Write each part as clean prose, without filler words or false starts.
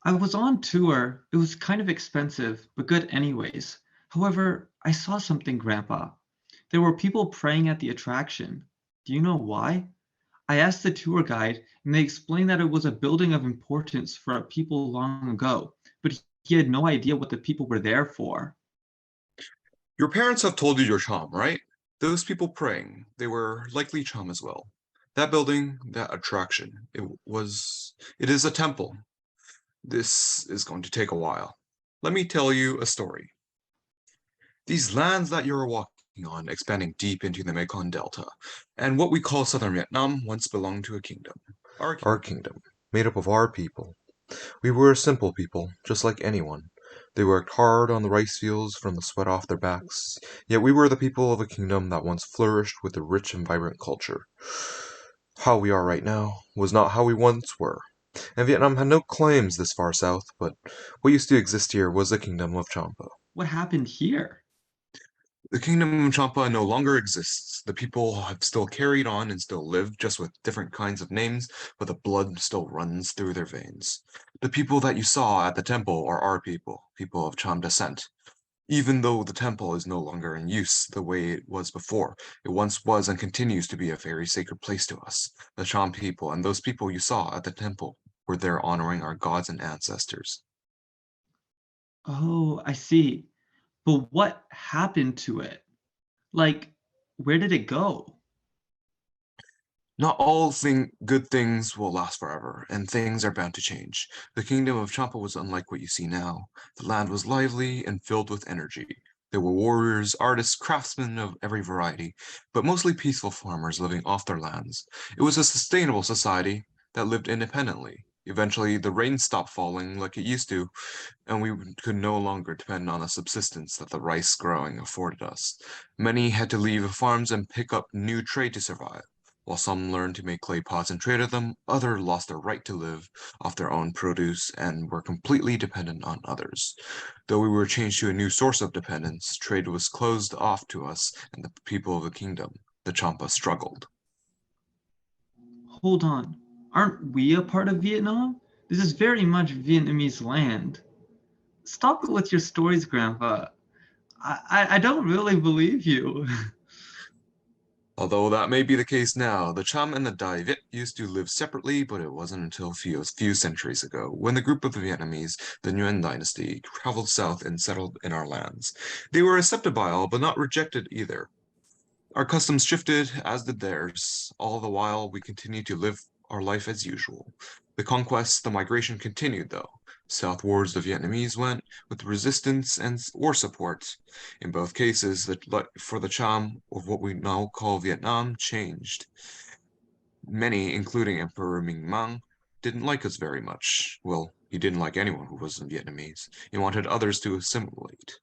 I was on tour. It was kind of expensive, but good anyways. However, I saw something, Grandpa. There were people praying at the attraction. Do you know why? I asked the tour guide, and they explained that it was a building of importance for people long ago, but he had no idea what the people were there for. Your parents have told you you're Cham, right? Those people praying, they were likely Cham as well. That building, that attraction, it is a temple. This is going to take a while. Let me tell you a story. These lands that you're walking on, expanding deep into the Mekong Delta, and what we call southern Vietnam once belonged to a kingdom. Our Our kingdom. kingdom, made up of our people. We were a simple people, just like anyone. They worked hard on the rice fields from the sweat off their backs, yet we were the people of a kingdom that once flourished with a rich and vibrant culture. How we are right now was not how we once were, and Vietnam had no claims this far south, but what used to exist here was the kingdom of Champa. What happened here? The kingdom of Champa no longer exists. The people have still carried on and still live, just with different kinds of names, but the blood still runs through their veins. The people that you saw at the temple are our people, people of Cham descent. Even though the temple is no longer in use the way it was before, it once was and continues to be a very sacred place to us. The Cham people and those people you saw at the temple were there honoring our gods and ancestors. Oh, I see. But what happened to it? Like, where did it go? Not all good things will last forever, and things are bound to change. The kingdom of Champa was unlike what you see now. The land was lively and filled with energy. There were warriors, artists, craftsmen of every variety, but mostly peaceful farmers living off their lands. It was a sustainable society that lived independently. Eventually, the rain stopped falling like it used to, and we could no longer depend on the subsistence that the rice growing afforded us. Many had to leave the farms and pick up new trade to survive. While some learned to make clay pots and traded them, others lost their right to live off their own produce and were completely dependent on others. Though we were changed to a new source of dependence, trade was closed off to us and the people of the kingdom. The Champa struggled. Hold on. Aren't we a part of Vietnam? This is very much Vietnamese land. Stop it with your stories, Grandpa. I don't really believe you. Although that may be the case now, the Cham and the Dai Viet used to live separately, but it wasn't until a few centuries ago when the group of the Vietnamese, the Nguyen dynasty, traveled south and settled in our lands. They were accepted by all, but not rejected either. Our customs shifted, as did theirs. All the while, we continued to live our life as usual. The migration continued, though. Southwards, the Vietnamese went with resistance and or support. In both cases, for the Cham of what we now call Vietnam changed. Many, including Emperor Minh Mang, didn't like us very much. Well, he didn't like anyone who wasn't Vietnamese. He wanted others to assimilate.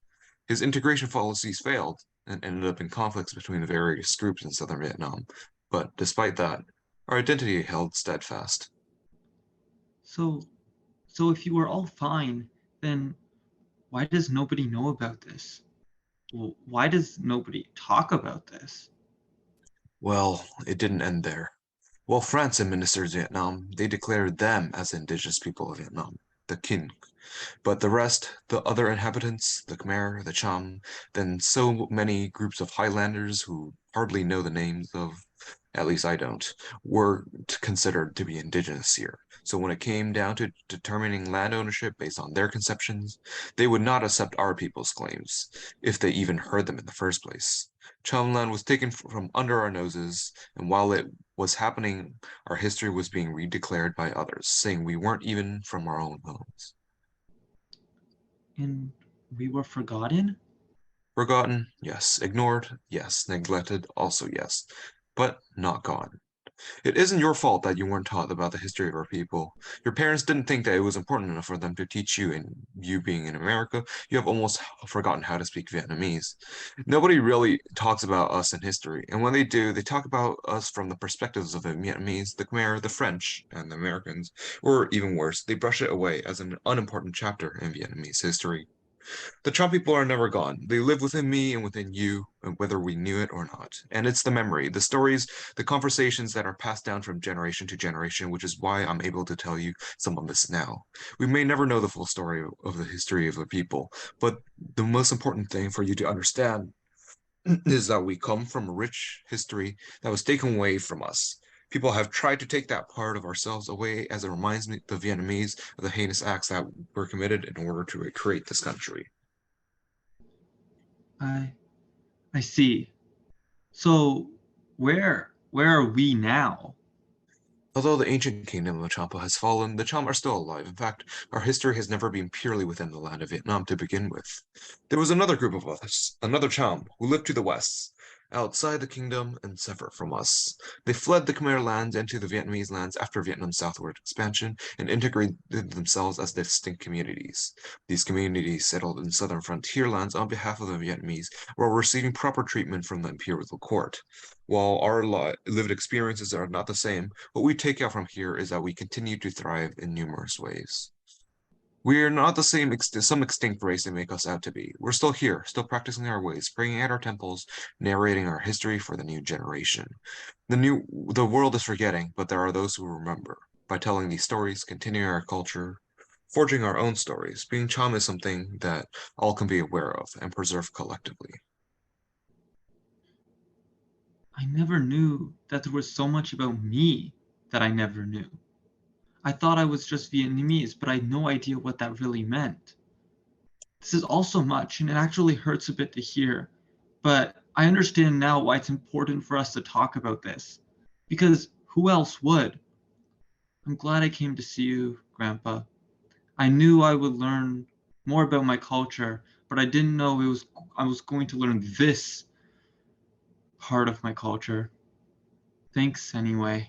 His integration policies failed and ended up in conflicts between the various groups in southern Vietnam. But despite that, our identity held steadfast. So, so if you were all fine, then why does nobody know about this? Well, why does nobody talk about this? Well, it didn't end there. While France administered Vietnam, they declared them as the indigenous people of Vietnam, the Kin. But the rest, the other inhabitants, the Khmer, the Cham, then so many groups of Highlanders who hardly know the names of, at least I don't, were considered to be indigenous here. So when it came down to determining land ownership based on their conceptions, they would not accept our people's claims, if they even heard them in the first place. Cham land was taken from under our noses, and while it was happening, our history was being redeclared by others, saying we weren't even from our own homes. And we were forgotten? Forgotten, yes. Ignored, yes. Neglected, also yes. But not gone. It isn't your fault that you weren't taught about the history of our people. Your parents didn't think that it was important enough for them to teach you, and you being in America, you have almost forgotten how to speak Vietnamese. Nobody really talks about us in history, and when they do, they talk about us from the perspectives of the Vietnamese, the Khmer, the French, and the Americans, or even worse, they brush it away as an unimportant chapter in Vietnamese history. The Cham people are never gone. They live within me and within you, and whether we knew it or not. And it's the memory, the stories, the conversations that are passed down from generation to generation, which is why I'm able to tell you some of this now. We may never know the full story of the history of the people, but the most important thing for you to understand is that we come from a rich history that was taken away from us. People have tried to take that part of ourselves away as it reminds me, the Vietnamese, of the heinous acts that were committed in order to recreate this country. I I see. So where are we now? Although the ancient kingdom of Champa has fallen, the Cham are still alive. In fact, our history has never been purely within the land of Vietnam to begin with. There was another group of us, another Cham, who lived to the west, outside the kingdom and separate from us. They fled the Khmer lands into the Vietnamese lands after Vietnam's southward expansion and integrated themselves as distinct communities. These communities settled in southern frontier lands on behalf of the Vietnamese while receiving proper treatment from the imperial court. While our lived experiences are not the same, what we take out from here is that we continue to thrive in numerous ways. We are not the same some extinct race they make us out to be. We're still here, still practicing our ways, praying at our temples, narrating our history for the new generation. The world is forgetting, but there are those who remember. By telling these stories, continuing our culture, forging our own stories, being Cham is something that all can be aware of and preserve collectively. I never knew that there was so much about me that I never knew. I thought I was just Vietnamese, but I had no idea what that really meant. This is also much, and it actually hurts a bit to hear, but I understand now why it's important for us to talk about this. Because who else would? I'm glad I came to see you, Grandpa. I knew I would learn more about my culture, but I didn't know I was going to learn this part of my culture. Thanks anyway.